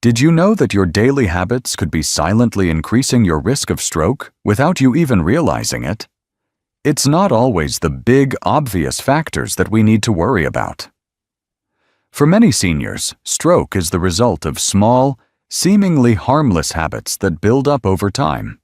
Did you know that your daily habits could be silently increasing your risk of stroke without you even realizing it? It's not always the big, obvious factors that we need to worry about. For many seniors, stroke is the result of small, seemingly harmless habits that build up over time.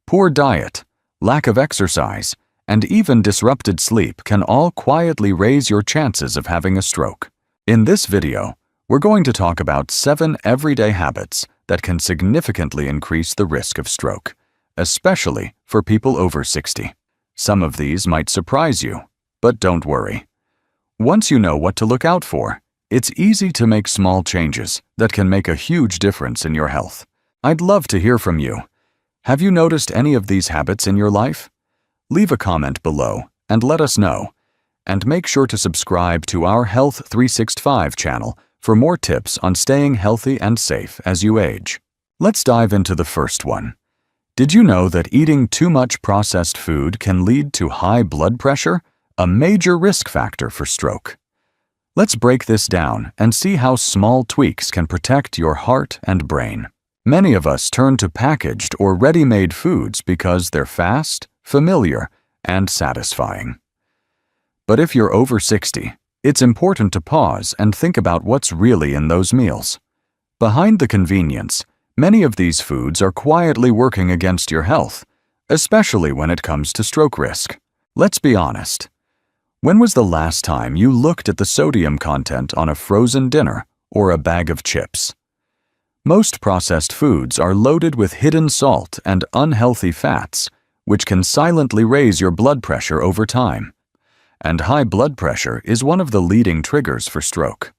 Poor diet, lack of exercise, and even disrupted sleep can all quietly raise your chances of having a stroke. In this video, we're going to talk about 7 everyday habits that can significantly increase the risk of stroke, especially for people over 60. Some of these might surprise you, but don't worry. Once you know what to look out for, it's easy to make small changes that can make a huge difference in your health. I'd love to hear from you. Have you noticed any of these habits in your life? Leave a comment below and let us know. And make sure to subscribe to our Health 365 channel for more tips on staying healthy and safe as you age. Let's dive into the first one. Did you know that eating too much processed food can lead to high blood pressure, a major risk factor for stroke? Let's break this down and see how small tweaks can protect your heart and brain. Many of us turn to packaged or ready-made foods because they're fast, familiar, and satisfying. But if you're over 60, it's important to pause and think about what's really in those meals. Behind the convenience, many of these foods are quietly working against your health, especially when it comes to stroke risk. Let's be honest. When was the last time you looked at the sodium content on a frozen dinner or a bag of chips? Most processed foods are loaded with hidden salt and unhealthy fats, which can silently raise your blood pressure over time. And high blood pressure is one of the leading triggers for stroke.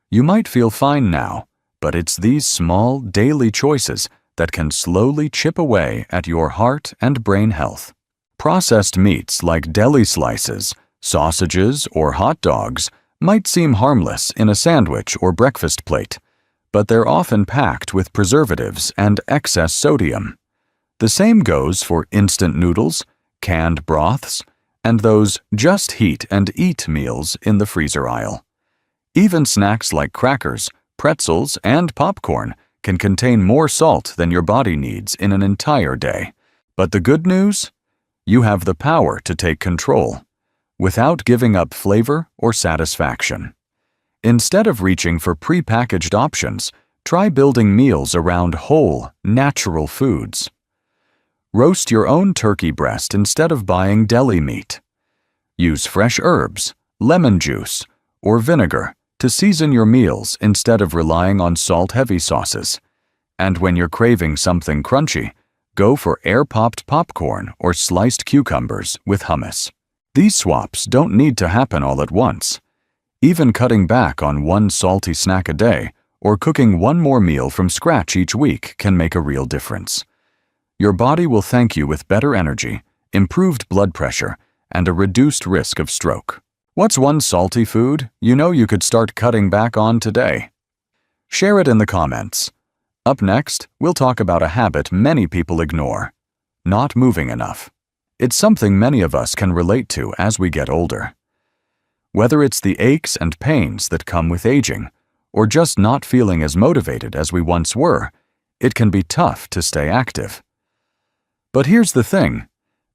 You might feel fine now, but it's these small, daily choices that can slowly chip away at your heart and brain health. Processed meats like deli slices, sausages, or hot dogs might seem harmless in a sandwich or breakfast plate, but they're often packed with preservatives and excess sodium. The same goes for instant noodles, canned broths, and those just heat and eat meals in the freezer aisle. Even snacks like crackers, pretzels, and popcorn can contain more salt than your body needs in an entire day. But the good news? You have the power to take control, without giving up flavor or satisfaction. Instead of reaching for pre-packaged options, try building meals around whole, natural foods. Roast your own turkey breast instead of buying deli meat. Use fresh herbs, lemon juice, or vinegar to season your meals instead of relying on salt-heavy sauces. And when you're craving something crunchy, go for air-popped popcorn or sliced cucumbers with hummus. These swaps don't need to happen all at once. Even cutting back on one salty snack a day or cooking one more meal from scratch each week can make a real difference. Your body will thank you with better energy, improved blood pressure, and a reduced risk of stroke. What's one salty food you know you could start cutting back on today? Share it in the comments. Up next, we'll talk about a habit many people ignore: not moving enough. It's something many of us can relate to as we get older. Whether it's the aches and pains that come with aging, or just not feeling as motivated as we once were, it can be tough to stay active. But here's the thing.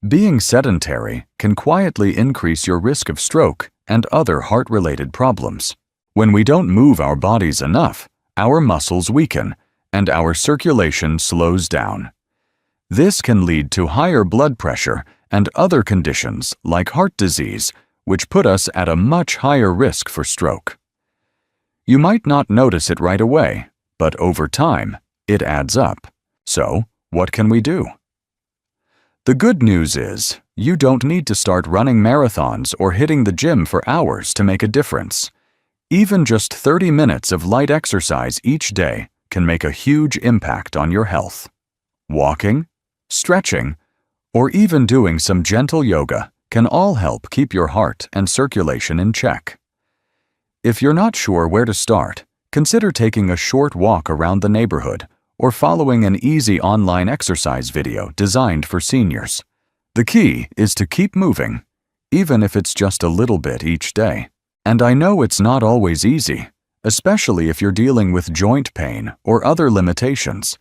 Being sedentary can quietly increase your risk of stroke and other heart-related problems. When we don't move our bodies enough, our muscles weaken and our circulation slows down. This can lead to higher blood pressure and other conditions like heart disease, which put us at a much higher risk for stroke. You might not notice it right away, but over time, it adds up. So, what can we do? The good news is, you don't need to start running marathons or hitting the gym for hours to make a difference. Even just 30 minutes of light exercise each day can make a huge impact on your health. Walking, stretching, or even doing some gentle yoga can all help keep your heart and circulation in check. If you're not sure where to start, consider taking a short walk around the neighborhood or following an easy online exercise video designed for seniors. The key is to keep moving, even if it's just a little bit each day. And I know it's not always easy, especially if you're dealing with joint pain or other limitations.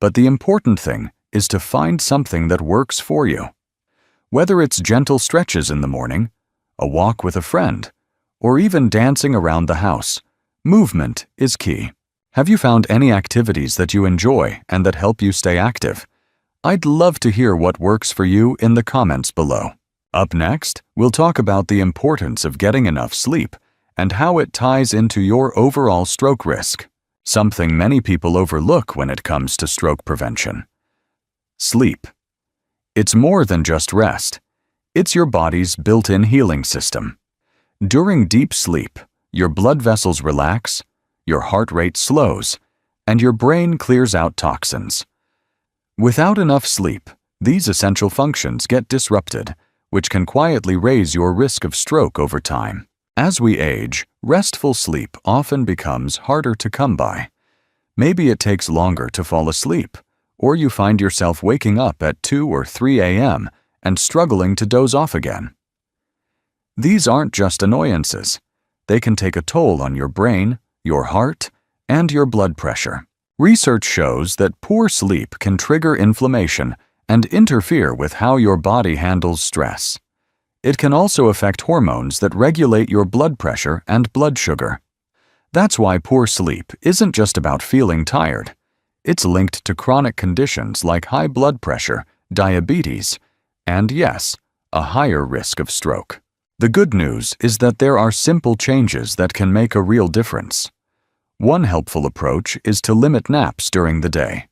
But the important thing is to find something that works for you. Whether it's gentle stretches in the morning, a walk with a friend, or even dancing around the house, movement is key. Have you found any activities that you enjoy and that help you stay active? I'd love to hear what works for you in the comments below. Up next, we'll talk about the importance of getting enough sleep and how it ties into your overall stroke risk, something many people overlook when it comes to stroke prevention. Sleep. It's more than just rest. It's your body's built-in healing system. During deep sleep, your blood vessels relax, your heart rate slows, and your brain clears out toxins. Without enough sleep, these essential functions get disrupted, which can quietly raise your risk of stroke over time. As we age, restful sleep often becomes harder to come by. Maybe it takes longer to fall asleep, or you find yourself waking up at 2 or 3 a.m. and struggling to doze off again. These aren't just annoyances. They can take a toll on your brain, your heart, and your blood pressure. Research shows that poor sleep can trigger inflammation and interfere with how your body handles stress. It can also affect hormones that regulate your blood pressure and blood sugar. That's why poor sleep isn't just about feeling tired. It's linked to chronic conditions like high blood pressure, diabetes, and yes, a higher risk of stroke. The good news is that there are simple changes that can make a real difference. One helpful approach is to limit naps during the day.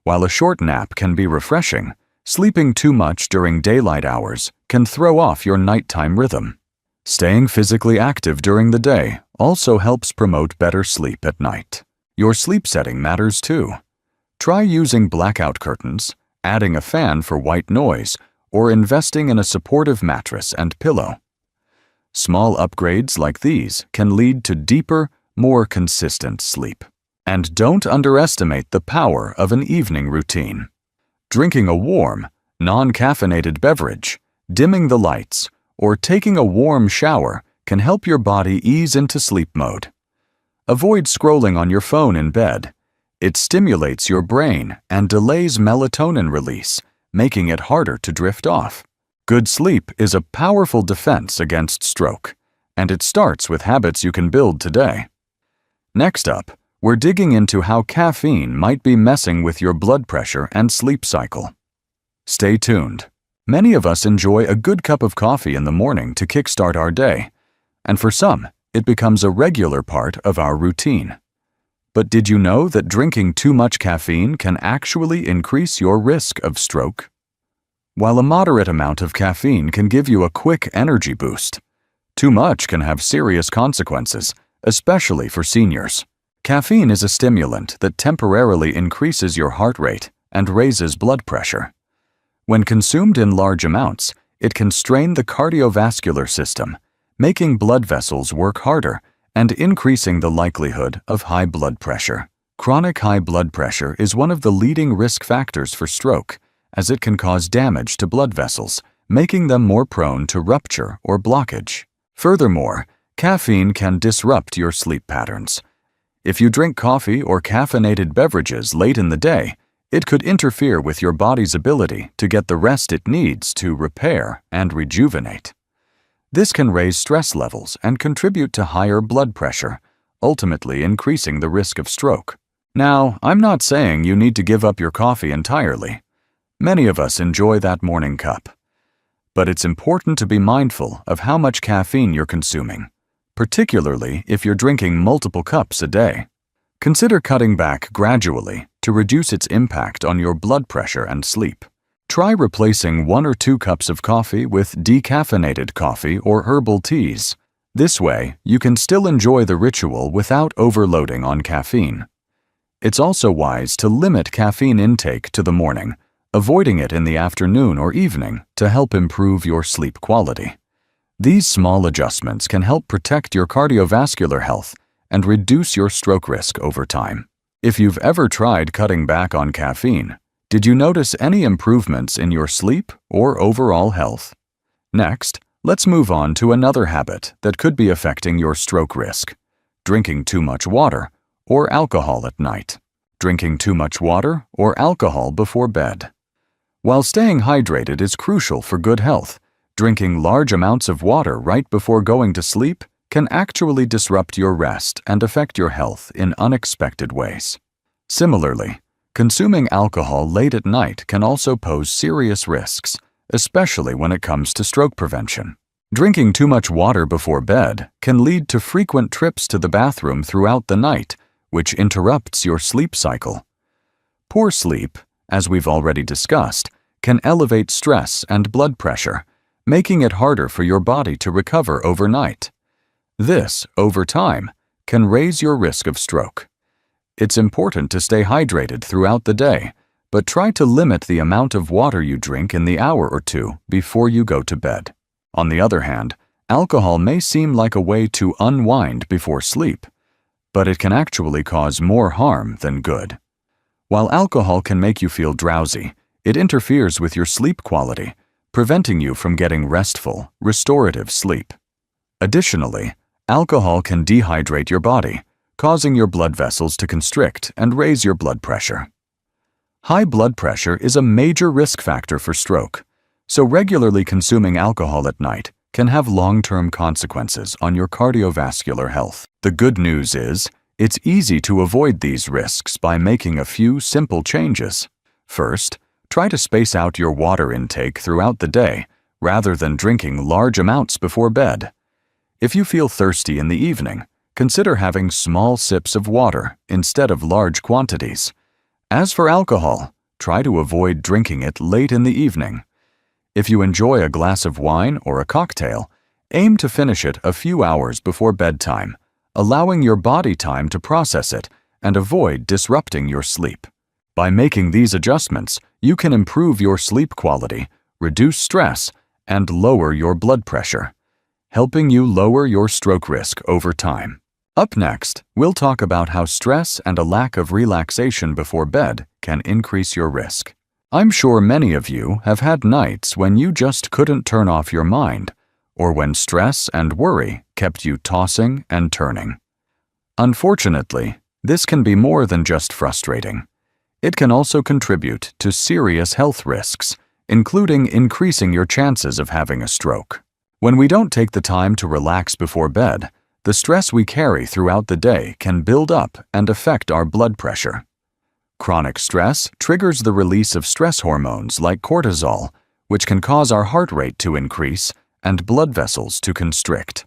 While a short nap can be refreshing, sleeping too much during daylight hours can throw off your nighttime rhythm. Staying physically active during the day also helps promote better sleep at night. Your sleep setting matters too. Try using blackout curtains, adding a fan for white noise, or investing in a supportive mattress and pillow. Small upgrades like these can lead to deeper, more consistent sleep. And don't underestimate the power of an evening routine. Drinking a warm, non-caffeinated beverage, dimming the lights, or taking a warm shower can help your body ease into sleep mode. Avoid scrolling on your phone in bed. It stimulates your brain and delays melatonin release, making it harder to drift off. Good sleep is a powerful defense against stroke, and it starts with habits you can build today. Next up, we're digging into how caffeine might be messing with your blood pressure and sleep cycle. Stay tuned. Many of us enjoy a good cup of coffee in the morning to kickstart our day, and for some, it becomes a regular part of our routine. But did you know that drinking too much caffeine can actually increase your risk of stroke? While a moderate amount of caffeine can give you a quick energy boost, too much can have serious consequences, especially for seniors. Caffeine is a stimulant that temporarily increases your heart rate and raises blood pressure. When consumed in large amounts, it can strain the cardiovascular system, making blood vessels work harder and increasing the likelihood of high blood pressure. Chronic high blood pressure is one of the leading risk factors for stroke, as it can cause damage to blood vessels, making them more prone to rupture or blockage. Furthermore, caffeine can disrupt your sleep patterns. If you drink coffee or caffeinated beverages late in the day, it could interfere with your body's ability to get the rest it needs to repair and rejuvenate. This can raise stress levels and contribute to higher blood pressure, ultimately increasing the risk of stroke. Now, I'm not saying you need to give up your coffee entirely. Many of us enjoy that morning cup. But it's important to be mindful of how much caffeine you're consuming, particularly if you're drinking multiple cups a day. Consider cutting back gradually to reduce its impact on your blood pressure and sleep. Try replacing 1 or 2 cups of coffee with decaffeinated coffee or herbal teas. This way, you can still enjoy the ritual without overloading on caffeine. It's also wise to limit caffeine intake to the morning, avoiding it in the afternoon or evening to help improve your sleep quality. These small adjustments can help protect your cardiovascular health and reduce your stroke risk over time. If you've ever tried cutting back on caffeine, did you notice any improvements in your sleep or overall health? Next, let's move on to another habit that could be affecting your stroke risk: drinking too much water, or alcohol at night. Drinking too much water or alcohol before bed. While staying hydrated is crucial for good health, drinking large amounts of water right before going to sleep can actually disrupt your rest and affect your health in unexpected ways. Similarly, consuming alcohol late at night can also pose serious risks, especially when it comes to stroke prevention. Drinking too much water before bed can lead to frequent trips to the bathroom throughout the night, which interrupts your sleep cycle. Poor sleep, as we've already discussed, can elevate stress and blood pressure, making it harder for your body to recover overnight. This, over time, can raise your risk of stroke. It's important to stay hydrated throughout the day, but try to limit the amount of water you drink in the hour or two before you go to bed. On the other hand, alcohol may seem like a way to unwind before sleep, but it can actually cause more harm than good. While alcohol can make you feel drowsy, it interferes with your sleep quality, preventing you from getting restful, restorative sleep. Additionally, alcohol can dehydrate your body, causing your blood vessels to constrict and raise your blood pressure. High blood pressure is a major risk factor for stroke, so regularly consuming alcohol at night can have long-term consequences on your cardiovascular health. The good news is, it's easy to avoid these risks by making a few simple changes. First, try to space out your water intake throughout the day rather than drinking large amounts before bed. If you feel thirsty in the evening, consider having small sips of water instead of large quantities. As for alcohol, try to avoid drinking it late in the evening. If you enjoy a glass of wine or a cocktail, aim to finish it a few hours before bedtime, allowing your body time to process it and avoid disrupting your sleep. By making these adjustments, you can improve your sleep quality, reduce stress, and lower your blood pressure, helping you lower your stroke risk over time. Up next, we'll talk about how stress and a lack of relaxation before bed can increase your risk. I'm sure many of you have had nights when you just couldn't turn off your mind, or when stress and worry kept you tossing and turning. Unfortunately, this can be more than just frustrating. It can also contribute to serious health risks, including increasing your chances of having a stroke. When we don't take the time to relax before bed, the stress we carry throughout the day can build up and affect our blood pressure. Chronic stress triggers the release of stress hormones like cortisol, which can cause our heart rate to increase and blood vessels to constrict.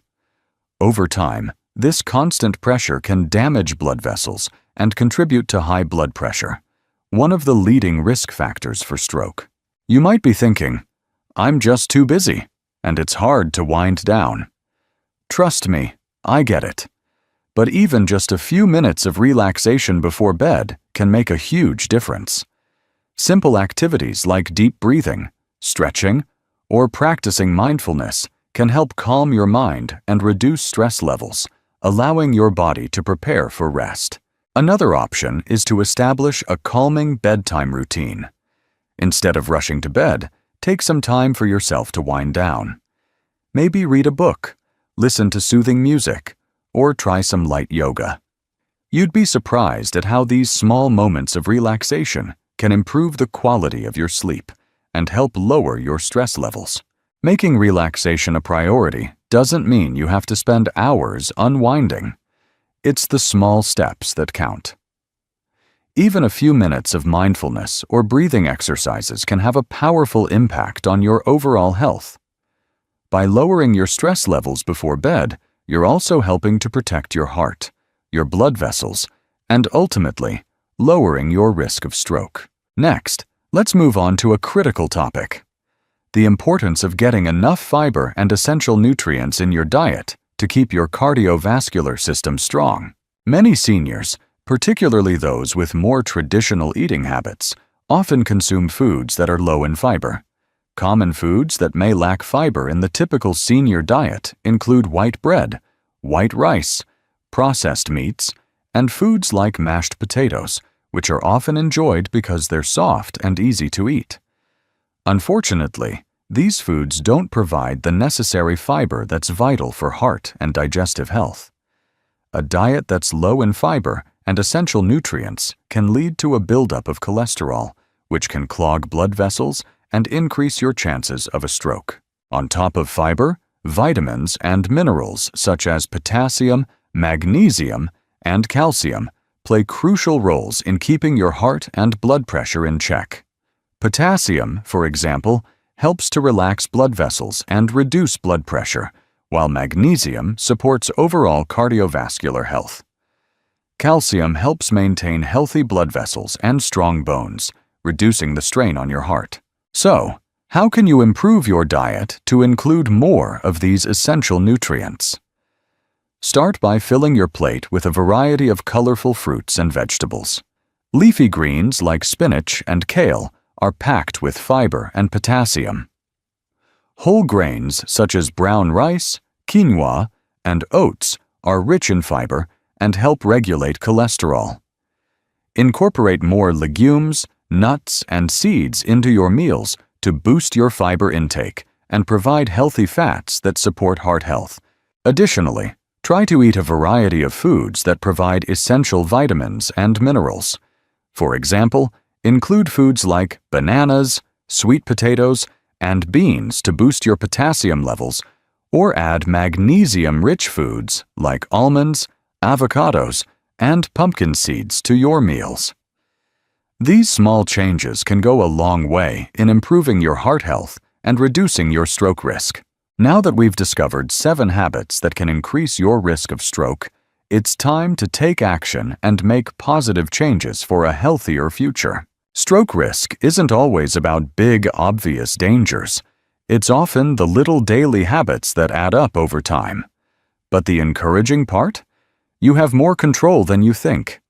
Over time, this constant pressure can damage blood vessels and contribute to high blood pressure, one of the leading risk factors for stroke. You might be thinking, "I'm just too busy, and it's hard to wind down." Trust me, I get it. But even just a few minutes of relaxation before bed can make a huge difference. Simple activities like deep breathing, stretching, or practicing mindfulness can help calm your mind and reduce stress levels, allowing your body to prepare for rest. Another option is to establish a calming bedtime routine. Instead of rushing to bed, take some time for yourself to wind down. Maybe read a book, listen to soothing music, or try some light yoga. You'd be surprised at how these small moments of relaxation can improve the quality of your sleep and help lower your stress levels. Making relaxation a priority doesn't mean you have to spend hours unwinding. It's the small steps that count. Even a few minutes of mindfulness or breathing exercises can have a powerful impact on your overall health. By lowering your stress levels before bed, you're also helping to protect your heart, your blood vessels, and ultimately, lowering your risk of stroke. Next, let's move on to a critical topic: the importance of getting enough fiber and essential nutrients in your diet to keep your cardiovascular system strong. Many seniors, particularly those with more traditional eating habits, often consume foods that are low in fiber. Common foods that may lack fiber in the typical senior diet include white bread, white rice, processed meats, and foods like mashed potatoes, which are often enjoyed because they're soft and easy to eat. Unfortunately, these foods don't provide the necessary fiber that's vital for heart and digestive health. A diet that's low in fiber and essential nutrients can lead to a buildup of cholesterol, which can clog blood vessels and increase your chances of a stroke. On top of fiber, vitamins and minerals such as potassium, magnesium, and calcium play crucial roles in keeping your heart and blood pressure in check. Potassium, for example, helps to relax blood vessels and reduce blood pressure, while magnesium supports overall cardiovascular health. Calcium helps maintain healthy blood vessels and strong bones, reducing the strain on your heart. So, how can you improve your diet to include more of these essential nutrients? Start by filling your plate with a variety of colorful fruits and vegetables. Leafy greens like spinach and kale are packed with fiber and potassium. Whole grains such as brown rice, quinoa, and oats are rich in fiber and help regulate cholesterol. Incorporate more legumes, nuts, and seeds into your meals to boost your fiber intake and provide healthy fats that support heart health. Additionally, try to eat a variety of foods that provide essential vitamins and minerals. For example, include foods like bananas, sweet potatoes, and beans to boost your potassium levels, or add magnesium-rich foods like almonds, avocados, and pumpkin seeds to your meals. These small changes can go a long way in improving your heart health and reducing your stroke risk. Now that we've discovered 7 habits that can increase your risk of stroke, it's time to take action and make positive changes for a healthier future. Stroke risk isn't always about big, obvious dangers. It's often the little daily habits that add up over time. But the encouraging part? You have more control than you think.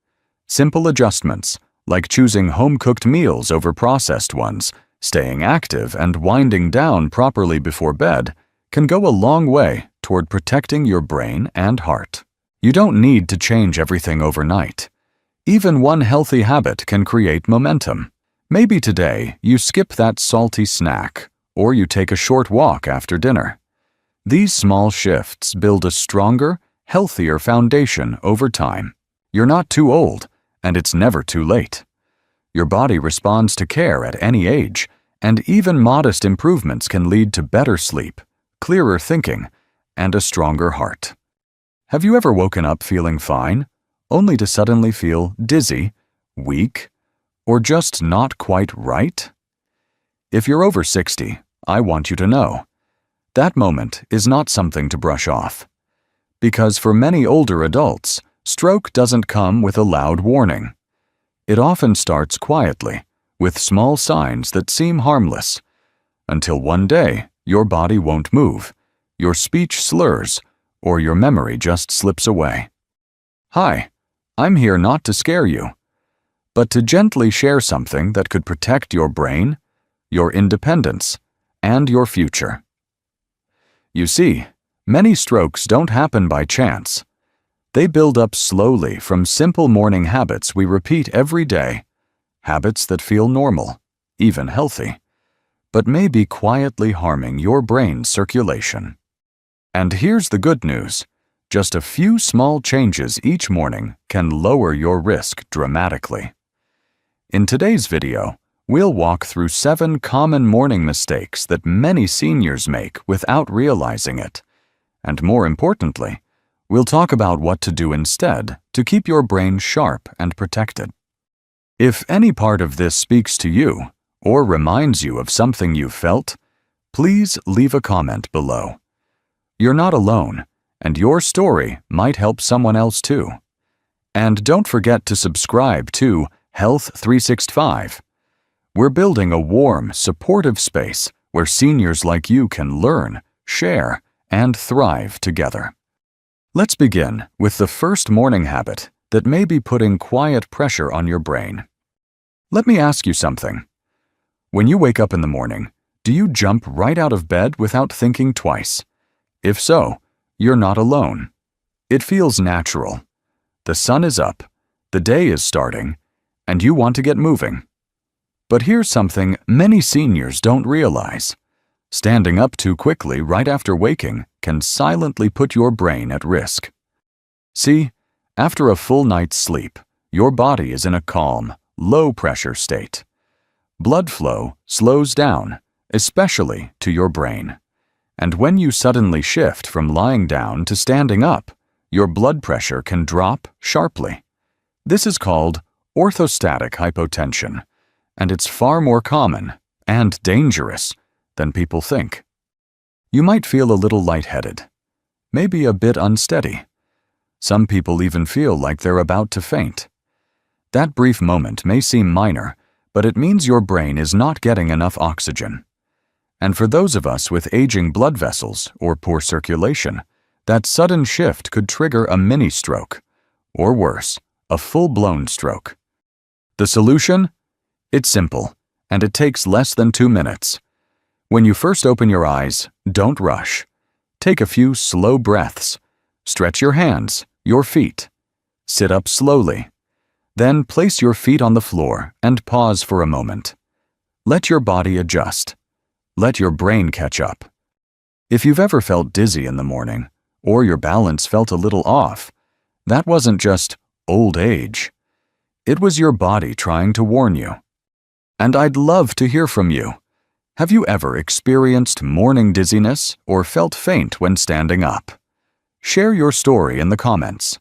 Simple adjustments, like choosing home-cooked meals over processed ones, staying active, and winding down properly before bed, can go a long way toward protecting your brain and heart. You don't need to change everything overnight. Even one healthy habit can create momentum. Maybe today you skip that salty snack, or you take a short walk after dinner. These small shifts build a stronger, healthier foundation over time. You're not too old, and it's never too late. Your body responds to care at any age, and even modest improvements can lead to better sleep, clearer thinking, and a stronger heart. Have you ever woken up feeling fine, only to suddenly feel dizzy, weak, or just not quite right? If you're over 60, I want you to know, that moment is not something to brush off. Because for many older adults, stroke doesn't come with a loud warning. It often starts quietly, with small signs that seem harmless, until one day your body won't move, your speech slurs, or your memory just slips away. Hi, I'm here not to scare you, but to gently share something that could protect your brain, your independence, and your future. You see, many strokes don't happen by chance. They build up slowly from simple morning habits we repeat every day, habits that feel normal, even healthy, but may be quietly harming your brain's circulation. And here's the good news. Just a few small changes each morning can lower your risk dramatically. In today's video, we'll walk through 7 common morning mistakes that many seniors make without realizing it. And more importantly, we'll talk about what to do instead to keep your brain sharp and protected. If any part of this speaks to you or reminds you of something you've felt, please leave a comment below. You're not alone, and your story might help someone else too. And don't forget to subscribe to Health 365. We're building a warm, supportive space where seniors like you can learn, share, and thrive together. Let's begin with the first morning habit that may be putting quiet pressure on your brain. Let me ask you something. When you wake up in the morning, do you jump right out of bed without thinking twice? If so, you're not alone. It feels natural. The sun is up, the day is starting, and you want to get moving. But here's something many seniors don't realize. Standing up too quickly right after waking can silently put your brain at risk. See, after a full night's sleep, your body is in a calm, low-pressure state. Blood flow slows down, especially to your brain. And when you suddenly shift from lying down to standing up, your blood pressure can drop sharply. This is called orthostatic hypotension, and it's far more common and dangerous than people think. You might feel a little lightheaded, maybe a bit unsteady. Some people even feel like they're about to faint. That brief moment may seem minor, but it means your brain is not getting enough oxygen. And for those of us with aging blood vessels or poor circulation, that sudden shift could trigger a mini stroke, or worse, a full-blown stroke. The solution? It's simple, and it takes less than 2 minutes. When you first open your eyes, don't rush. Take a few slow breaths. Stretch your hands, your feet. Sit up slowly. Then place your feet on the floor and pause for a moment. Let your body adjust. Let your brain catch up. If you've ever felt dizzy in the morning, or your balance felt a little off, that wasn't just old age. It was your body trying to warn you. And I'd love to hear from you. Have you ever experienced morning dizziness or felt faint when standing up? Share your story in the comments.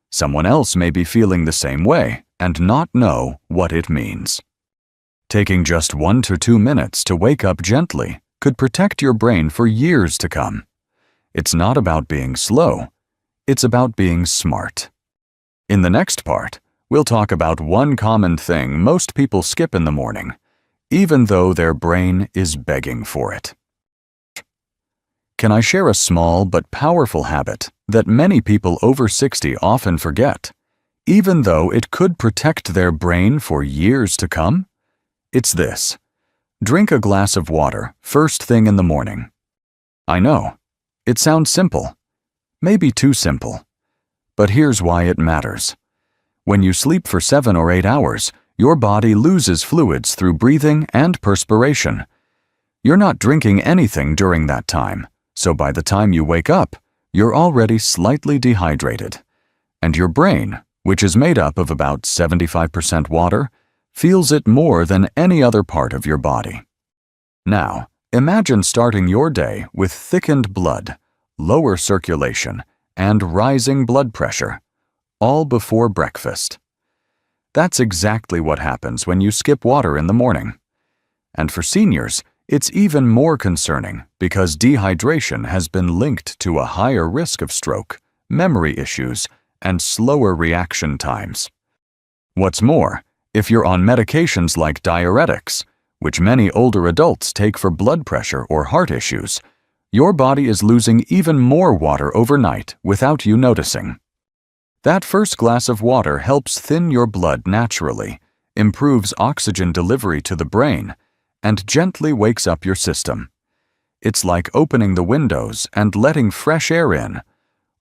Someone else may be feeling the same way and not know what it means. Taking just 1 to 2 minutes to wake up gently could protect your brain for years to come. It's not about being slow. It's about being smart. In the next part, we'll talk about one common thing most people skip in the morning, even though their brain is begging for it. Can I share a small but powerful habit that many people over 60 often forget, even though it could protect their brain for years to come? It's this: drink a glass of water first thing in the morning. I know, it sounds simple, maybe too simple, but here's why it matters. When you sleep for 7 or 8 hours, your body loses fluids through breathing and perspiration. You're not drinking anything during that time, so by the time you wake up, you're already slightly dehydrated. And your brain, which is made up of about 75% water, feels it more than any other part of your body. Now, imagine starting your day with thickened blood, lower circulation, and rising blood pressure, all before breakfast. That's exactly what happens when you skip water in the morning. And for seniors, it's even more concerning because dehydration has been linked to a higher risk of stroke, memory issues, and slower reaction times. What's more, if you're on medications like diuretics, which many older adults take for blood pressure or heart issues, your body is losing even more water overnight without you noticing. That first glass of water helps thin your blood naturally, improves oxygen delivery to the brain, and gently wakes up your system. It's like opening the windows and letting fresh air in.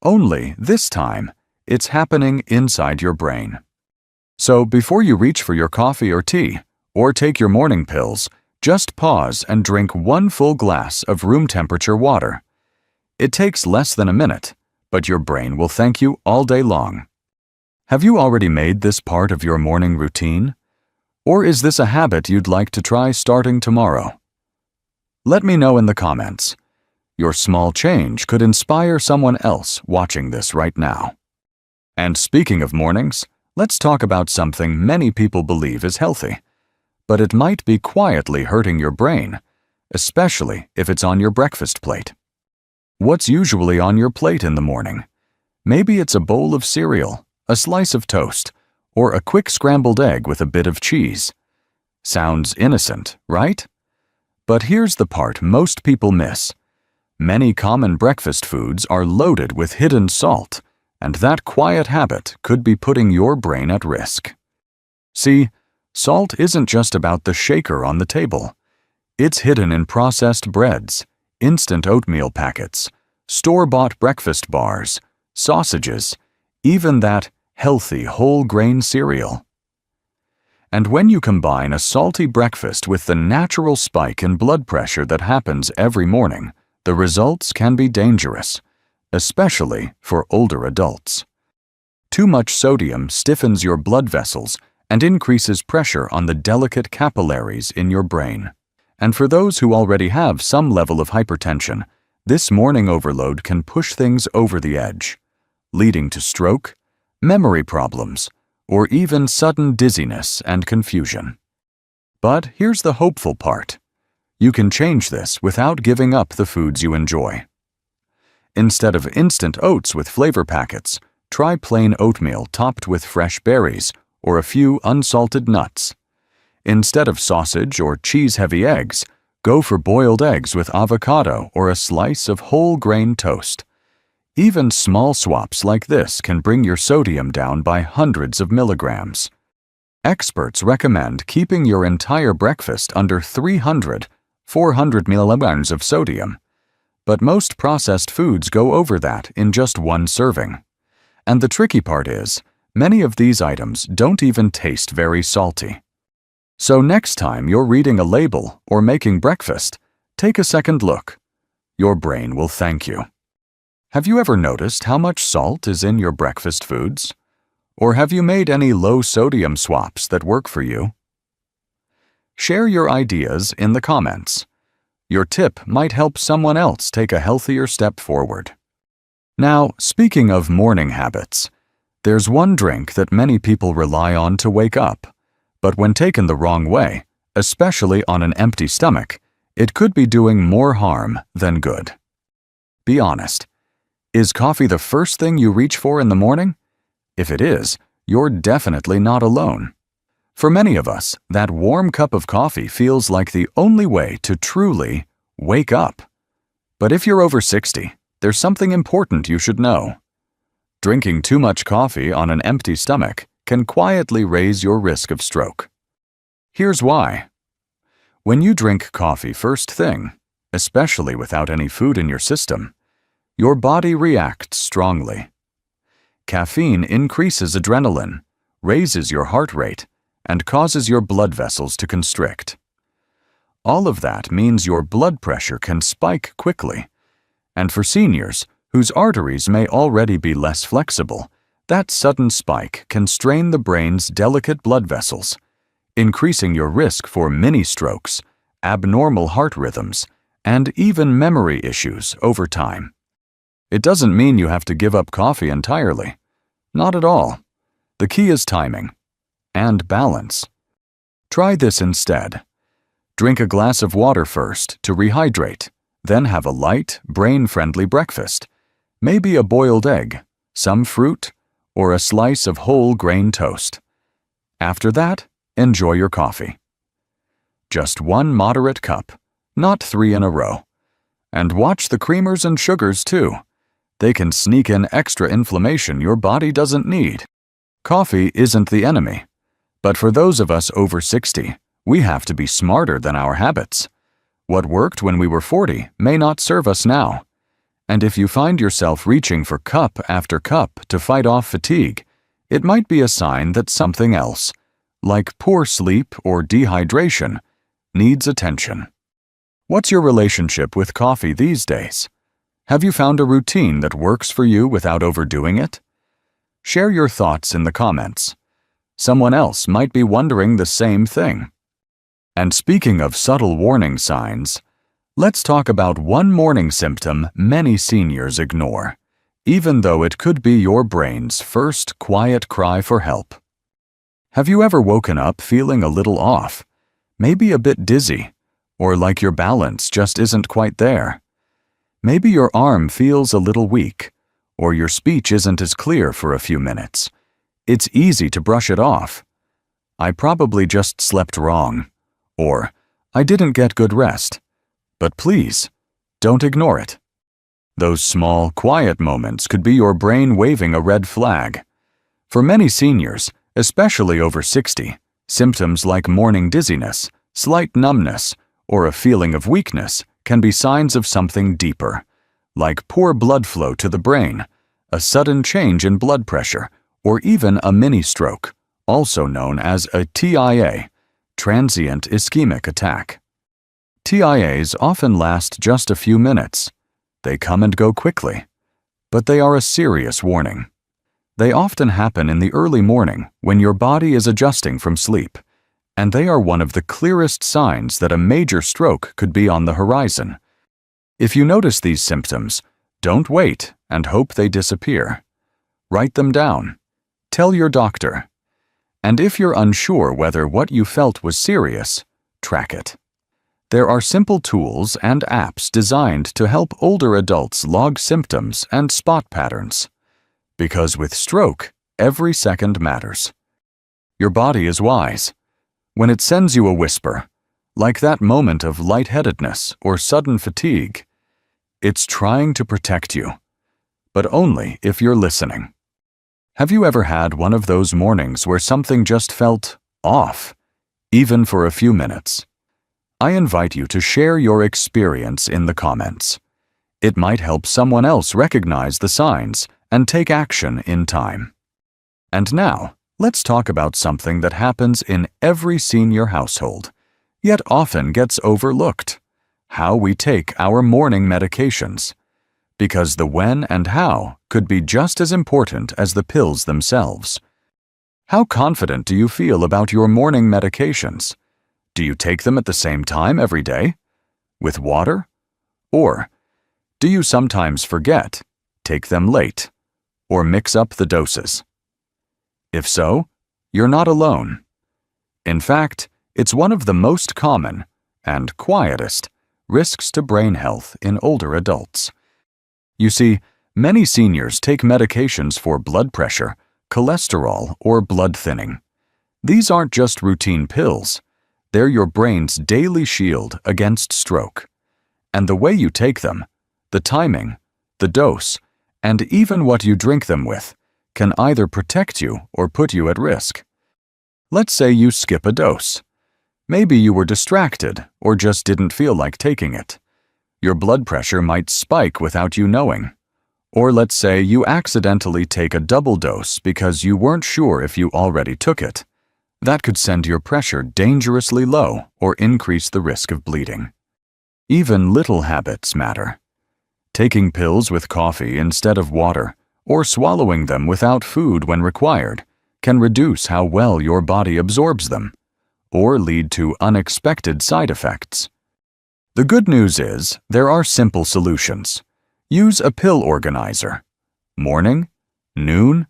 Only this time, it's happening inside your brain. So before you reach for your coffee or tea, or take your morning pills, just pause and drink 1 full glass of room temperature water. It takes less than a minute, but your brain will thank you all day long. Have you already made this part of your morning routine? Or is this a habit you'd like to try starting tomorrow? Let me know in the comments. Your small change could inspire someone else watching this right now. And speaking of mornings, let's talk about something many people believe is healthy, but it might be quietly hurting your brain, especially if it's on your breakfast plate. What's usually on your plate in the morning? Maybe it's a bowl of cereal, a slice of toast, or a quick scrambled egg with a bit of cheese. Sounds innocent, right? But here's the part most people miss. Many common breakfast foods are loaded with hidden salt, and that quiet habit could be putting your brain at risk. See, salt isn't just about the shaker on the table. It's hidden in processed breads, instant oatmeal packets, store-bought breakfast bars, sausages, even that healthy whole grain cereal. And when you combine a salty breakfast with the natural spike in blood pressure that happens every morning, the results can be dangerous, especially for older adults. Too much sodium stiffens your blood vessels and increases pressure on the delicate capillaries in your brain. And for those who already have some level of hypertension, this morning overload can push things over the edge, leading to stroke, memory problems, or even sudden dizziness and confusion. But here's the hopeful part. You can change this without giving up the foods you enjoy. Instead of instant oats with flavor packets, try plain oatmeal topped with fresh berries or a few unsalted nuts. Instead of sausage or cheese-heavy eggs, go for boiled eggs with avocado or a slice of whole grain toast. Even small swaps like this can bring your sodium down by hundreds of milligrams. Experts recommend keeping your entire breakfast under 300, 400 milligrams of sodium. But most processed foods go over that in just one serving. And the tricky part is, many of these items don't even taste very salty. So next time you're reading a label or making breakfast, take a second look. Your brain will thank you. Have you ever noticed how much salt is in your breakfast foods? Or have you made any low-sodium swaps that work for you? Share your ideas in the comments. Your tip might help someone else take a healthier step forward. Now, speaking of morning habits, there's one drink that many people rely on to wake up, but when taken the wrong way, especially on an empty stomach, it could be doing more harm than good. Be honest. Is coffee the first thing you reach for in the morning? If it is, you're definitely not alone. For many of us, that warm cup of coffee feels like the only way to truly wake up. But if you're over 60, there's something important you should know. Drinking too much coffee on an empty stomach can quietly raise your risk of stroke. Here's why. When you drink coffee first thing, especially without any food in your system, your body reacts strongly. Caffeine increases adrenaline, raises your heart rate, and causes your blood vessels to constrict. All of that means your blood pressure can spike quickly. And for seniors, whose arteries may already be less flexible, that sudden spike can strain the brain's delicate blood vessels, increasing your risk for mini-strokes, abnormal heart rhythms, and even memory issues over time. It doesn't mean you have to give up coffee entirely. Not at all. The key is timing and balance. Try this instead. Drink a glass of water first to rehydrate, then have a light, brain-friendly breakfast. Maybe a boiled egg, some fruit, or a slice of whole grain toast. After that, enjoy your coffee. Just one moderate cup, not 3 in a row. And watch the creamers and sugars too. They can sneak in extra inflammation your body doesn't need. Coffee isn't the enemy. But for those of us over 60, we have to be smarter than our habits. What worked when we were 40 may not serve us now. And if you find yourself reaching for cup after cup to fight off fatigue, it might be a sign that something else, like poor sleep or dehydration, needs attention. What's your relationship with coffee these days? Have you found a routine that works for you without overdoing it? Share your thoughts in the comments. Someone else might be wondering the same thing. And speaking of subtle warning signs, let's talk about one morning symptom many seniors ignore, even though it could be your brain's first quiet cry for help. Have you ever woken up feeling a little off, maybe a bit dizzy, or like your balance just isn't quite there? Maybe your arm feels a little weak, or your speech isn't as clear for a few minutes. It's easy to brush it off. I probably just slept wrong, or I didn't get good rest. But please, don't ignore it. Those small, quiet moments could be your brain waving a red flag. For many seniors, especially over 60, symptoms like morning dizziness, slight numbness, or a feeling of weakness can be signs of something deeper, like poor blood flow to the brain, a sudden change in blood pressure, or even a mini-stroke, also known as a TIA, transient ischemic attack. TIAs often last just a few minutes. They come and go quickly, but they are a serious warning. They often happen in the early morning when your body is adjusting from sleep, and they are one of the clearest signs that a major stroke could be on the horizon. If you notice these symptoms, don't wait and hope they disappear. Write them down. Tell your doctor. And if you're unsure whether what you felt was serious, track it. There are simple tools and apps designed to help older adults log symptoms and spot patterns. Because with stroke, every second matters. Your body is wise. When it sends you a whisper, like that moment of lightheadedness or sudden fatigue, it's trying to protect you, but only if you're listening. Have you ever had one of those mornings where something just felt off, even for a few minutes? I invite you to share your experience in the comments. It might help someone else recognize the signs and take action in time. And now, let's talk about something that happens in every senior household, yet often gets overlooked: how we take our morning medications. Because the when and how could be just as important as the pills themselves. How confident do you feel about your morning medications? Do you take them at the same time every day? With water? Or do you sometimes forget, take them late, or mix up the doses? If so, you're not alone. In fact, it's one of the most common and quietest risks to brain health in older adults. You see, many seniors take medications for blood pressure, cholesterol, or blood thinning. These aren't just routine pills. They're your brain's daily shield against stroke. And the way you take them, the timing, the dose, and even what you drink them with, can either protect you or put you at risk. Let's say you skip a dose. Maybe you were distracted or just didn't feel like taking it. Your blood pressure might spike without you knowing. Or let's say you accidentally take a double dose because you weren't sure if you already took it. That could send your pressure dangerously low or increase the risk of bleeding. Even little habits matter. Taking pills with coffee instead of water, or swallowing them without food when required, can reduce how well your body absorbs them, or lead to unexpected side effects. The good news is there are simple solutions. Use a pill organizer. Morning, noon,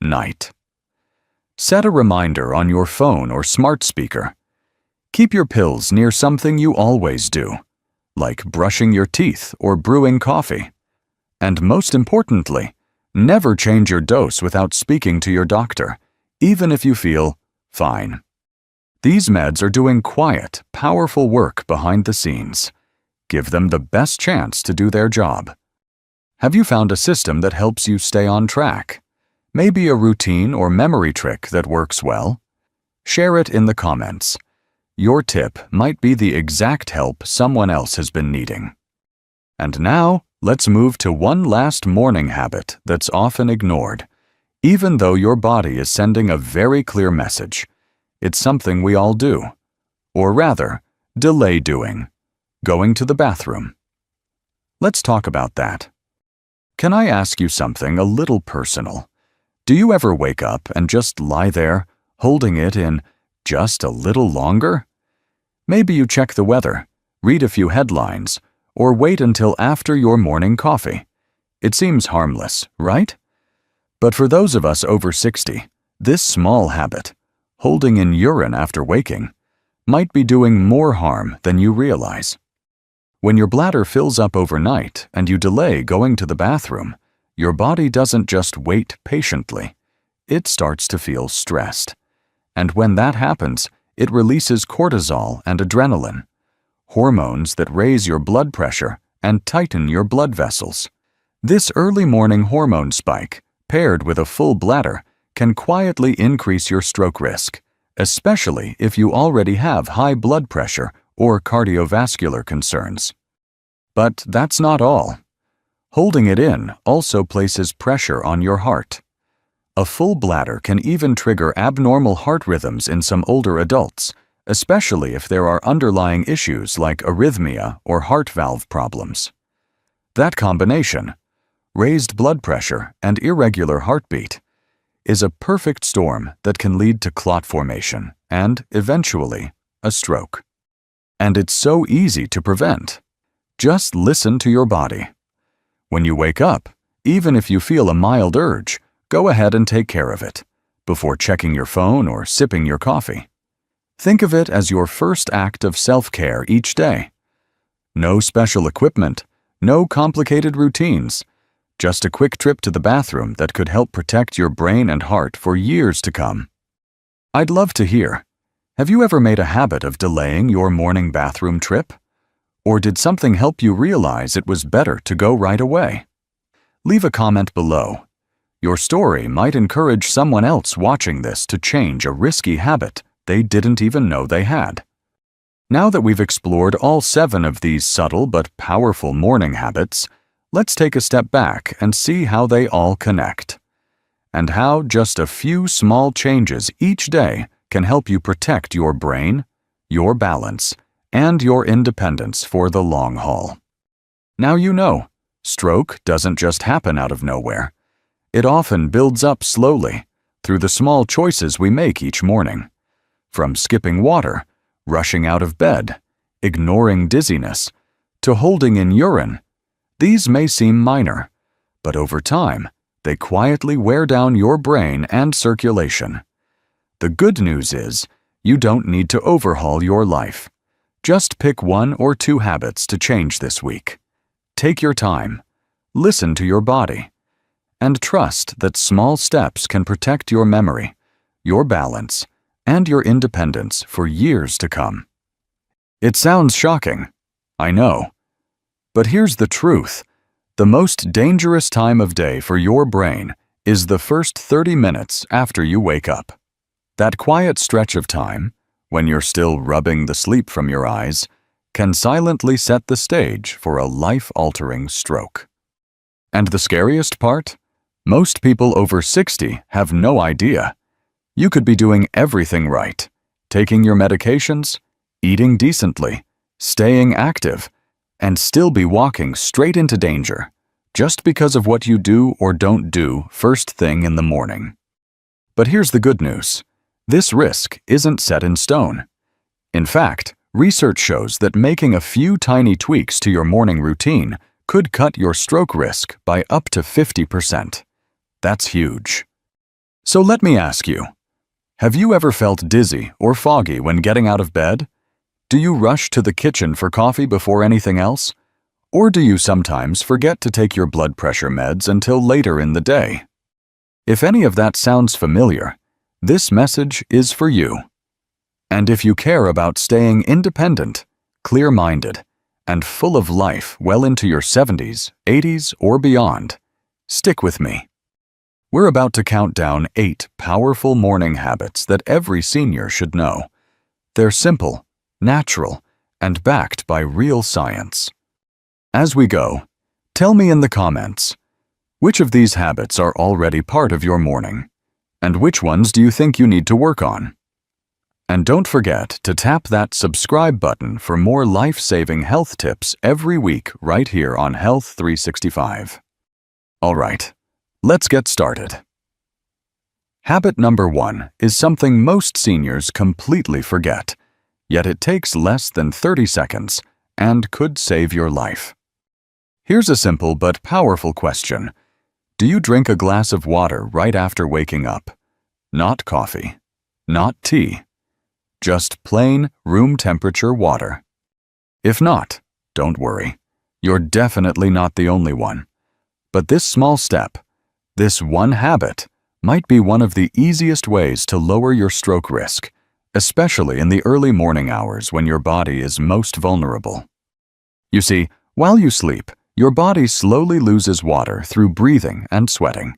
night. Set a reminder on your phone or smart speaker. Keep your pills near something you always do, like brushing your teeth or brewing coffee. And most importantly, never change your dose without speaking to your doctor, even if you feel fine. These meds are doing quiet, powerful work behind the scenes. Give them the best chance to do their job. Have you found a system that helps you stay on track? Maybe a routine or memory trick that works well? Share it in the comments. Your tip might be the exact help someone else has been needing. And now, let's move to one last morning habit that's often ignored, even though your body is sending a very clear message. It's something we all do. Or rather, delay doing. Going to the bathroom. Let's talk about that. Can I ask you something a little personal? Do you ever wake up and just lie there, holding it in just a little longer? Maybe you check the weather, read a few headlines, or wait until after your morning coffee. It seems harmless, right? But for those of us over 60, this small habit, holding in urine after waking, might be doing more harm than you realize. When your bladder fills up overnight and you delay going to the bathroom, your body doesn't just wait patiently. It starts to feel stressed. And when that happens, it releases cortisol and adrenaline, hormones that raise your blood pressure and tighten your blood vessels. This early morning hormone spike, paired with a full bladder, can quietly increase your stroke risk, especially if you already have high blood pressure or cardiovascular concerns. But that's not all. Holding it in also places pressure on your heart. A full bladder can even trigger abnormal heart rhythms in some older adults, especially if there are underlying issues like arrhythmia or heart valve problems. That combination, raised blood pressure and irregular heartbeat, is a perfect storm that can lead to clot formation and, eventually, a stroke. And it's so easy to prevent. Just listen to your body. When you wake up, even if you feel a mild urge, go ahead and take care of it, before checking your phone or sipping your coffee. Think of it as your first act of self-care each day. No special equipment, no complicated routines, just a quick trip to the bathroom that could help protect your brain and heart for years to come. I'd love to hear, have you ever made a habit of delaying your morning bathroom trip? Or did something help you realize it was better to go right away? Leave a comment below. Your story might encourage someone else watching this to change a risky habit they didn't even know they had. Now that we've explored all 7 of these subtle but powerful morning habits, let's take a step back and see how they all connect, and how just a few small changes each day can help you protect your brain, your balance, and your independence for the long haul. Now you know, stroke doesn't just happen out of nowhere. It often builds up slowly through the small choices we make each morning. From skipping water, rushing out of bed, ignoring dizziness, to holding in urine, these may seem minor, but over time, they quietly wear down your brain and circulation. The good news is, you don't need to overhaul your life. Just pick 1 or 2 habits to change this week. Take your time, listen to your body, and trust that small steps can protect your memory, your balance, and your independence for years to come. It sounds shocking, I know. But here's the truth. The most dangerous time of day for your brain is the first 30 minutes after you wake up. That quiet stretch of time, when you're still rubbing the sleep from your eyes, can silently set the stage for a life-altering stroke. And the scariest part? Most people over 60 have no idea. You could be doing everything right, taking your medications, eating decently, staying active, and still be walking straight into danger, just because of what you do or don't do first thing in the morning. But here's the good news. This risk isn't set in stone. In fact, research shows that making a few tiny tweaks to your morning routine could cut your stroke risk by up to 50%. That's huge. So let me ask you, have you ever felt dizzy or foggy when getting out of bed? Do you rush to the kitchen for coffee before anything else? Or do you sometimes forget to take your blood pressure meds until later in the day? If any of that sounds familiar, this message is for you. And if you care about staying independent, clear-minded, and full of life well into your 70s, 80s, or beyond, stick with me. We're about to count down 8 powerful morning habits that every senior should know. They're simple, natural, and backed by real science. As we go, tell me in the comments, which of these habits are already part of your morning, and which ones do you think you need to work on? And don't forget to tap that subscribe button for more life-saving health tips every week right here on Health 365. All right. Let's get started. Habit number 1 is something most seniors completely forget, yet it takes less than 30 seconds and could save your life. Here's a simple but powerful question. Do you drink a glass of water right after waking up? Not coffee, not tea, just plain room temperature water. If not, don't worry. You're definitely not the only one. But this small step, this one habit, might be one of the easiest ways to lower your stroke risk, especially in the early morning hours when your body is most vulnerable. You see, while you sleep, your body slowly loses water through breathing and sweating.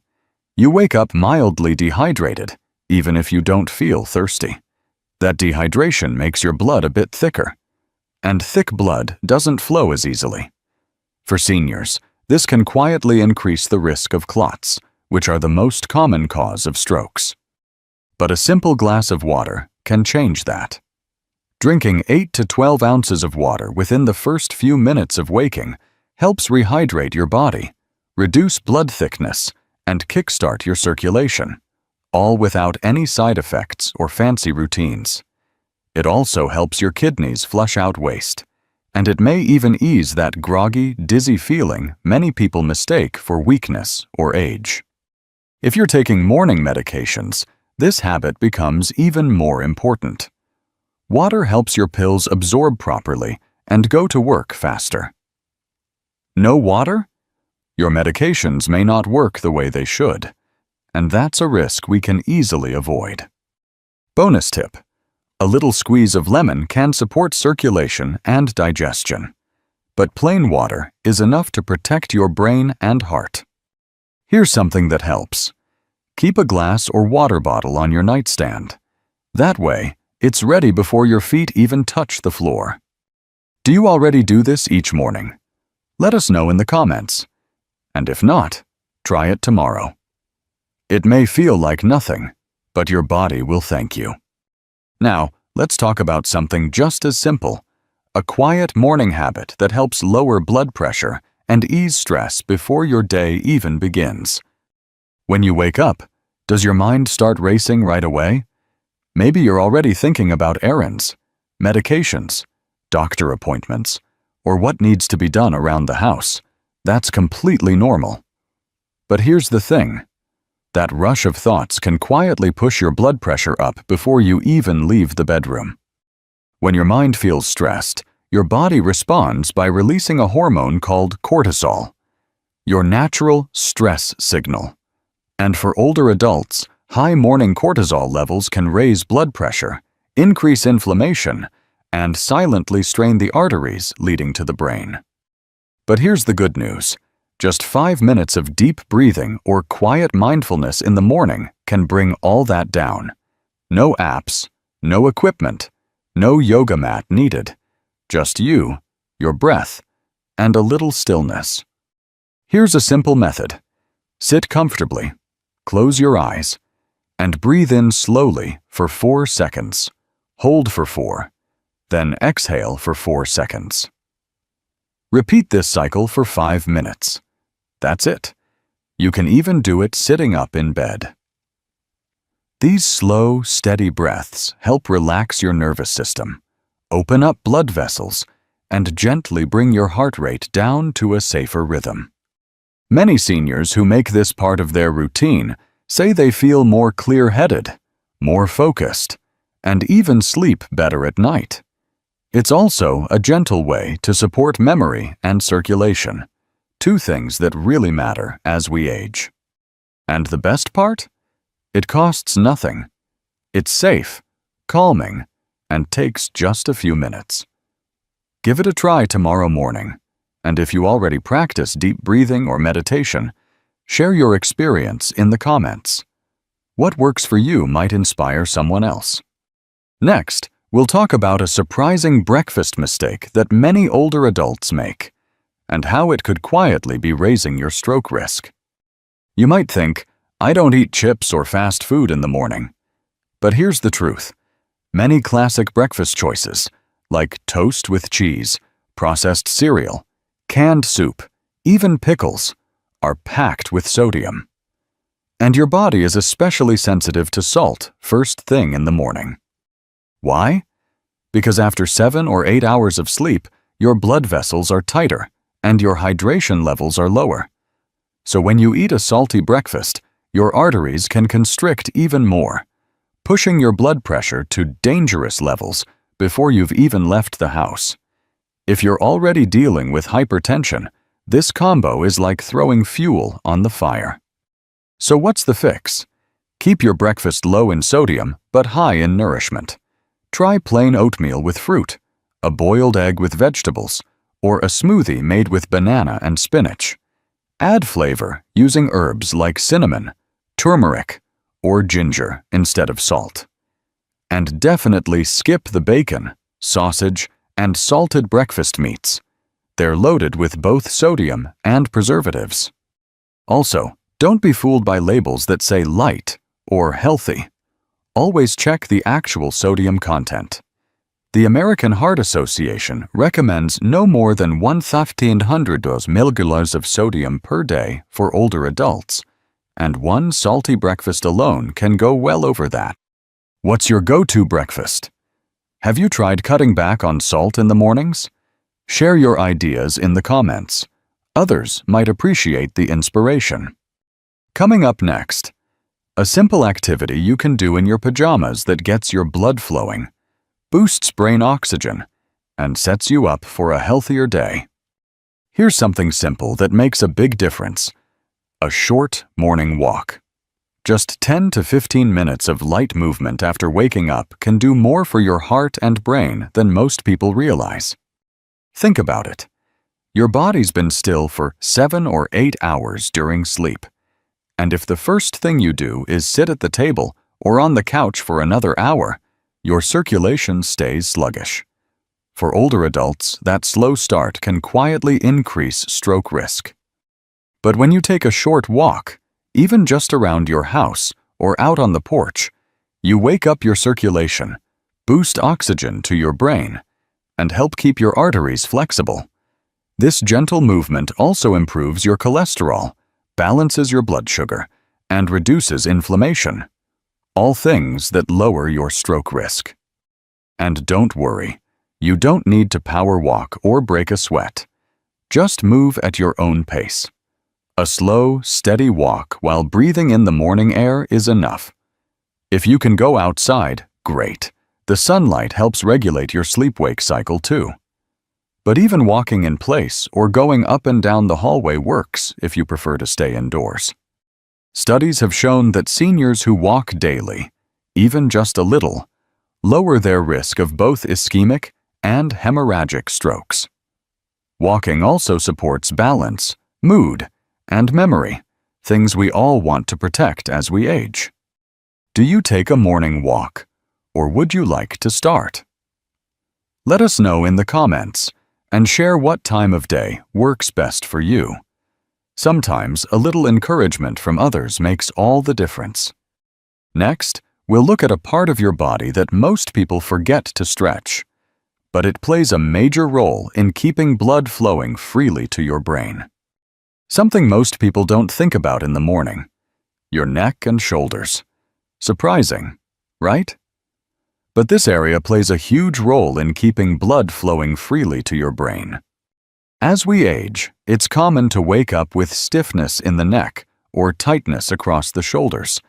You wake up mildly dehydrated, even if you don't feel thirsty. That dehydration makes your blood a bit thicker, and thick blood doesn't flow as easily. For seniors, this can quietly increase the risk of clots, which are the most common cause of strokes. But a simple glass of water can change that. Drinking 8 to 12 ounces of water within the first few minutes of waking helps rehydrate your body, reduce blood thickness, and kickstart your circulation, all without any side effects or fancy routines. It also helps your kidneys flush out waste, and it may even ease that groggy, dizzy feeling many people mistake for weakness or age. If you're taking morning medications, this habit becomes even more important. Water helps your pills absorb properly and go to work faster. No water? Your medications may not work the way they should, and that's a risk we can easily avoid. Bonus tip: a little squeeze of lemon can support circulation and digestion, but plain water is enough to protect your brain and heart. Here's something that helps. Keep a glass or water bottle on your nightstand. That way, it's ready before your feet even touch the floor. Do you already do this each morning? Let us know in the comments. And if not, try it tomorrow. It may feel like nothing, but your body will thank you. Now, let's talk about something just as simple, a quiet morning habit that helps lower blood pressure and ease stress before your day even begins. When you wake up, does your mind start racing right away? Maybe you're already thinking about errands, medications, doctor appointments, or what needs to be done around the house. That's completely normal. But here's the thing. That rush of thoughts can quietly push your blood pressure up before you even leave the bedroom. When your mind feels stressed, your body responds by releasing a hormone called cortisol, your natural stress signal. And for older adults, high morning cortisol levels can raise blood pressure, increase inflammation, and silently strain the arteries leading to the brain. But here's the good news. Just 5 minutes of deep breathing or quiet mindfulness in the morning can bring all that down. No apps, no equipment, no yoga mat needed. Just you, your breath, and a little stillness. Here's a simple method. Sit comfortably, close your eyes, and breathe in slowly for 4 seconds. Hold for 4, then exhale for 4 seconds. Repeat this cycle for 5 minutes. That's it. You can even do it sitting up in bed. These slow, steady breaths help relax your nervous system, open up blood vessels, and gently bring your heart rate down to a safer rhythm. Many seniors who make this part of their routine say they feel more clear-headed, more focused, and even sleep better at night. It's also a gentle way to support memory and circulation, two things that really matter as we age. And the best part? It costs nothing. It's safe, calming, and takes just a few minutes. Give it a try tomorrow morning, and if you already practice deep breathing or meditation, share your experience in the comments. What works for you might inspire someone else. Next, we'll talk about a surprising breakfast mistake that many older adults make, and how it could quietly be raising your stroke risk. You might think, I don't eat chips or fast food in the morning. But here's the truth. Many classic breakfast choices, like toast with cheese, processed cereal, canned soup, even pickles, are packed with sodium. And your body is especially sensitive to salt first thing in the morning. Why? Because after 7 or 8 hours of sleep, your blood vessels are tighter and your hydration levels are lower. So when you eat a salty breakfast, your arteries can constrict even more, pushing your blood pressure to dangerous levels before you've even left the house. If you're already dealing with hypertension, this combo is like throwing fuel on the fire. So what's the fix? Keep your breakfast low in sodium but high in nourishment. Try plain oatmeal with fruit, a boiled egg with vegetables, or a smoothie made with banana and spinach. Add flavor using herbs like cinnamon, turmeric, or ginger instead of salt. And definitely skip the bacon, sausage, and salted breakfast meats. They're loaded with both sodium and preservatives. Also, don't be fooled by labels that say light or healthy. Always check the actual sodium content. The American Heart Association recommends no more than 1,500 mg of sodium per day for older adults, and one salty breakfast alone can go well over that. What's your go-to breakfast? Have you tried cutting back on salt in the mornings? Share your ideas in the comments. Others might appreciate the inspiration. Coming up next, a simple activity you can do in your pajamas that gets your blood flowing, boosts brain oxygen, and sets you up for a healthier day. Here's something simple that makes a big difference: a short morning walk. Just 10 to 15 minutes of light movement after waking up can do more for your heart and brain than most people realize. Think about it. Your body's been still for 7 or 8 hours during sleep. And if the first thing you do is sit at the table or on the couch for another hour, your circulation stays sluggish. For older adults, that slow start can quietly increase stroke risk. But when you take a short walk, even just around your house or out on the porch, you wake up your circulation, boost oxygen to your brain, and help keep your arteries flexible. This gentle movement also improves your cholesterol, balances your blood sugar, and reduces inflammation, all things that lower your stroke risk. And don't worry, you don't need to power walk or break a sweat. Just move at your own pace. A slow, steady walk while breathing in the morning air is enough. If you can go outside, great. The sunlight helps regulate your sleep-wake cycle too. But even walking in place or going up and down the hallway works if you prefer to stay indoors. Studies have shown that seniors who walk daily, even just a little, lower their risk of both ischemic and hemorrhagic strokes. Walking also supports balance, mood, and memory, things we all want to protect as we age. Do you take a morning walk, or would you like to start? Let us know in the comments and share what time of day works best for you. Sometimes a little encouragement from others makes all the difference. Next, we'll look at a part of your body that most people forget to stretch, but it plays a major role in keeping blood flowing freely to your brain. Something most people don't think about in the morning: your neck and shoulders. Surprising, right? But this area plays a huge role in keeping blood flowing freely to your brain. As we age, it's common to wake up with stiffness in the neck or tightness across the shoulders,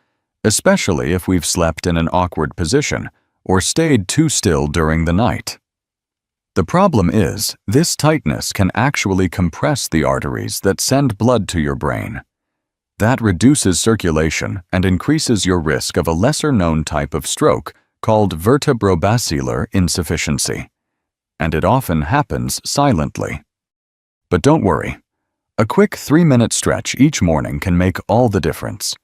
especially if we've slept in an awkward position or stayed too still during the night. The problem is, this tightness can actually compress the arteries that send blood to your brain. That reduces circulation and increases your risk of a lesser-known type of stroke called vertebrobasilar insufficiency, and it often happens silently. But don't worry, a quick 3-minute stretch each morning can make all the difference.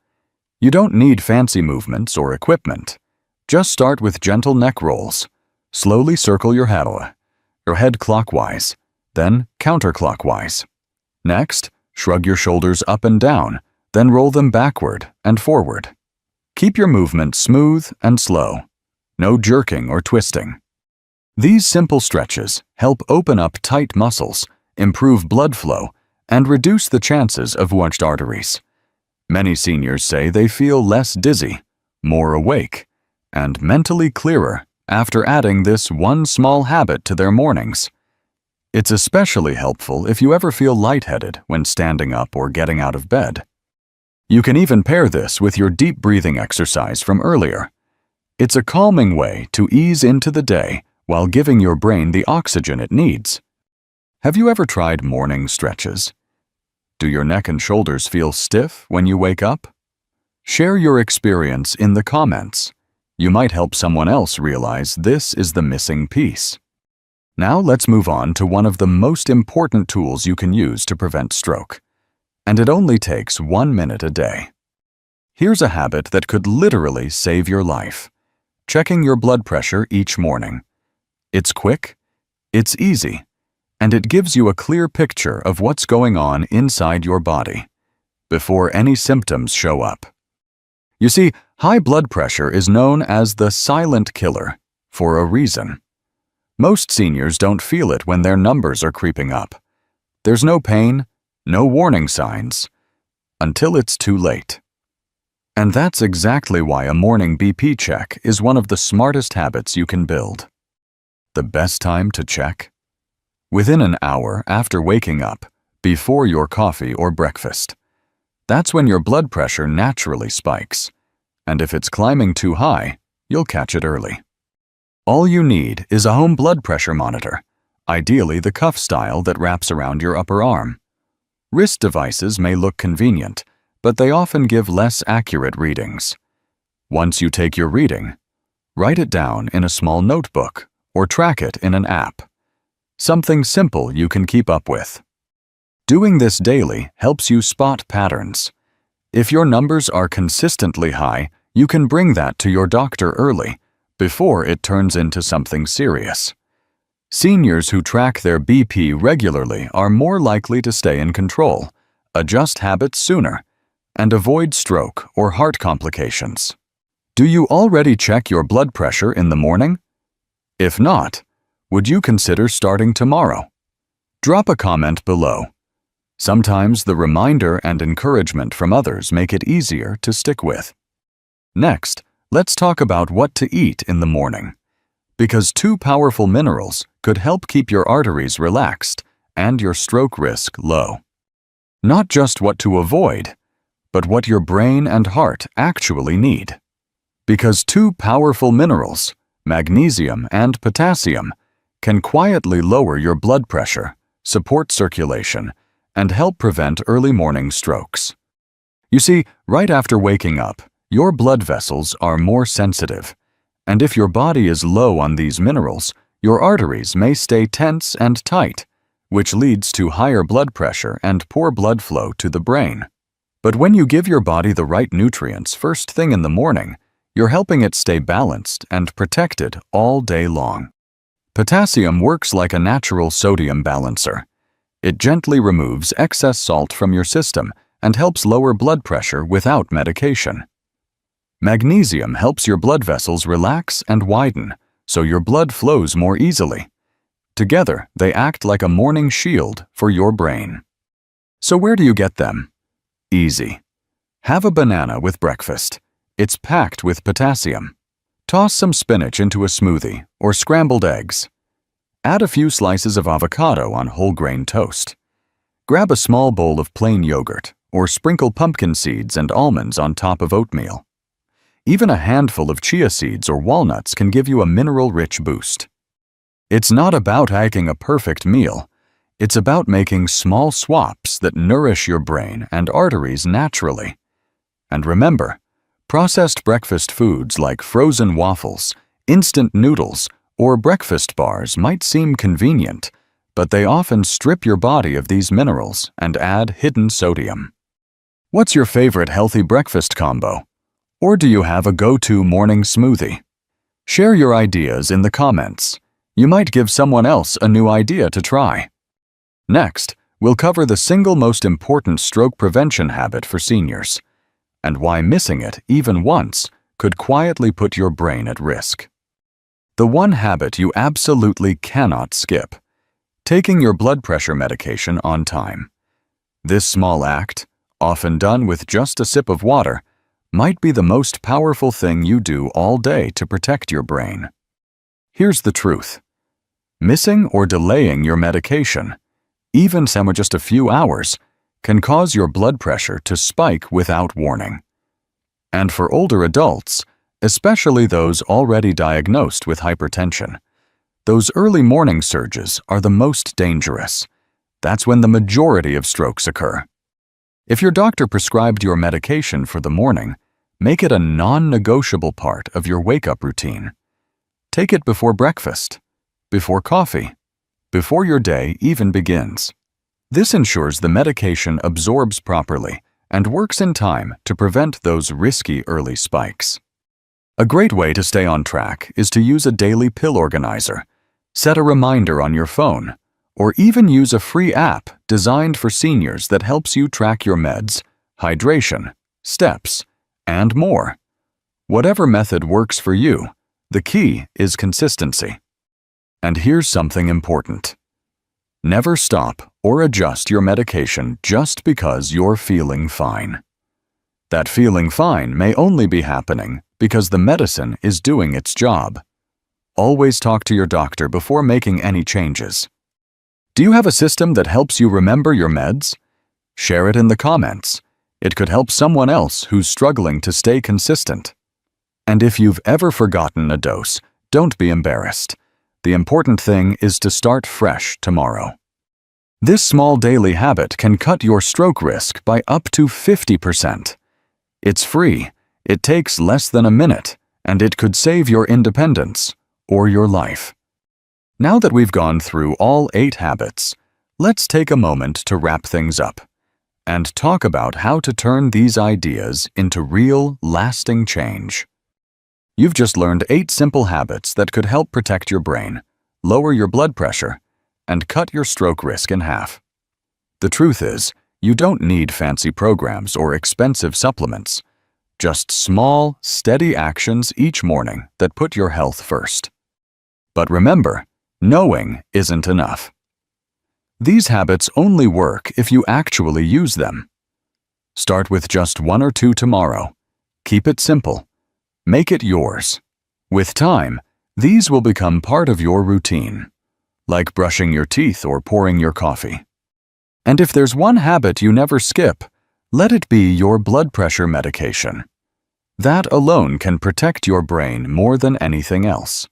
You don't need fancy movements or equipment. Just start with gentle neck rolls. Slowly circle your head clockwise, then counterclockwise. Next, shrug your shoulders up and down, then roll them backward and forward. Keep your movement smooth and slow. No jerking or twisting. These simple stretches help open up tight muscles, improve blood flow, and reduce the chances of wedged arteries. Many seniors say they feel less dizzy, more awake, and mentally clearer after adding this one small habit to their mornings. It's especially helpful if you ever feel lightheaded when standing up or getting out of bed. You can even pair this with your deep breathing exercise from earlier. It's a calming way to ease into the day while giving your brain the oxygen it needs. Have you ever tried morning stretches? Do your neck and shoulders feel stiff when you wake up? Share your experience in the comments. You might help someone else realize this is the missing piece. Now let's move on to one of the most important tools you can use to prevent stroke. And it only takes 1 minute a day. Here's a habit that could literally save your life: checking your blood pressure each morning. It's quick, it's easy, and it gives you a clear picture of what's going on inside your body before any symptoms show up. You see, high blood pressure is known as the silent killer for a reason. Most seniors don't feel it when their numbers are creeping up. There's no pain, no warning signs, until it's too late. And that's exactly why a morning BP check is one of the smartest habits you can build. The best time to check? Within an hour after waking up, before your coffee or breakfast. That's when your blood pressure naturally spikes, and if it's climbing too high, you'll catch it early. All you need is a home blood pressure monitor, ideally the cuff style that wraps around your upper arm. Wrist devices may look convenient, but they often give less accurate readings. Once you take your reading, write it down in a small notebook or track it in an app. Something simple you can keep up with. Doing this daily helps you spot patterns. If your numbers are consistently high, you can bring that to your doctor early, before it turns into something serious. Seniors who track their BP regularly are more likely to stay in control, adjust habits sooner, and avoid stroke or heart complications. Do you already check your blood pressure in the morning? If not, would you consider starting tomorrow? Drop a comment below. Sometimes the reminder and encouragement from others make it easier to stick with. Next, let's talk about what to eat in the morning, because two powerful minerals could help keep your arteries relaxed and your stroke risk low. Not just what to avoid, but what your brain and heart actually need. Because two powerful minerals, magnesium and potassium, can quietly lower your blood pressure, support circulation, and help prevent early morning strokes. You see, right after waking up, your blood vessels are more sensitive, and if your body is low on these minerals, your arteries may stay tense and tight, which leads to higher blood pressure and poor blood flow to the brain. But when you give your body the right nutrients first thing in the morning, you're helping it stay balanced and protected all day long. Potassium works like a natural sodium balancer. It gently removes excess salt from your system and helps lower blood pressure without medication. Magnesium helps your blood vessels relax and widen, so your blood flows more easily. Together, they act like a morning shield for your brain. So where do you get them? Easy. Have a banana with breakfast. It's packed with potassium. Toss some spinach into a smoothie or scrambled eggs. Add a few slices of avocado on whole grain toast. Grab a small bowl of plain yogurt or sprinkle pumpkin seeds and almonds on top of oatmeal. Even a handful of chia seeds or walnuts can give you a mineral-rich boost. It's not about making a perfect meal. It's about making small swaps that nourish your brain and arteries naturally. And remember, processed breakfast foods like frozen waffles, instant noodles, or breakfast bars might seem convenient, but they often strip your body of these minerals and add hidden sodium. What's your favorite healthy breakfast combo? Or do you have a go-to morning smoothie? Share your ideas in the comments. You might give someone else a new idea to try. Next, we'll cover the single most important stroke prevention habit for seniors, and why missing it even once could quietly put your brain at risk. The one habit you absolutely cannot skip: taking your blood pressure medication on time. This small act, often done with just a sip of water, might be the most powerful thing you do all day to protect your brain. Here's the truth. Missing or delaying your medication, even just a few hours, can cause your blood pressure to spike without warning. And for older adults, especially those already diagnosed with hypertension, those early morning surges are the most dangerous. That's when the majority of strokes occur. If your doctor prescribed your medication for the morning, make it a non-negotiable part of your wake-up routine. Take it before breakfast, before coffee, before your day even begins. This ensures the medication absorbs properly and works in time to prevent those risky early spikes. A great way to stay on track is to use a daily pill organizer, set a reminder on your phone, or even use a free app designed for seniors that helps you track your meds, hydration, steps, and more. Whatever method works for you, the key is consistency. And here's something important. Never stop or adjust your medication just because you're feeling fine. That feeling fine may only be happening because the medicine is doing its job. Always talk to your doctor before making any changes. Do you have a system that helps you remember your meds? Share it in the comments. It could help someone else who's struggling to stay consistent. And if you've ever forgotten a dose, don't be embarrassed. The important thing is to start fresh tomorrow. This small daily habit can cut your stroke risk by up to 50%. It's free, it takes less than a minute, and it could save your independence or your life. Now that we've gone through all 8 habits, let's take a moment to wrap things up and talk about how to turn these ideas into real, lasting change. You've just learned 8 simple habits that could help protect your brain, lower your blood pressure, and cut your stroke risk in half. The truth is, you don't need fancy programs or expensive supplements. Just small, steady actions each morning that put your health first. But remember, knowing isn't enough. These habits only work if you actually use them. Start with just 1 or 2 tomorrow. Keep it simple. Make it yours. With time, these will become part of your routine, like brushing your teeth or pouring your coffee. And if there's one habit you never skip, let it be your blood pressure medication. That alone can protect your brain more than anything else.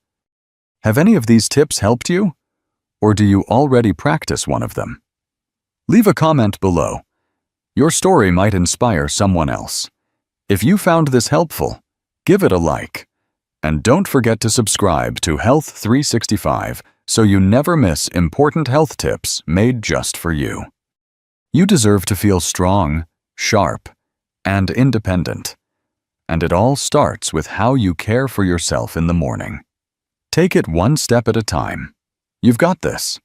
Have any of these tips helped you? Or do you already practice one of them? Leave a comment below. Your story might inspire someone else. If you found this helpful, give it a like. And don't forget to subscribe to Health 365 so you never miss important health tips made just for you. You deserve to feel strong, sharp, and independent. And it all starts with how you care for yourself in the morning. Take it one step at a time. You've got this.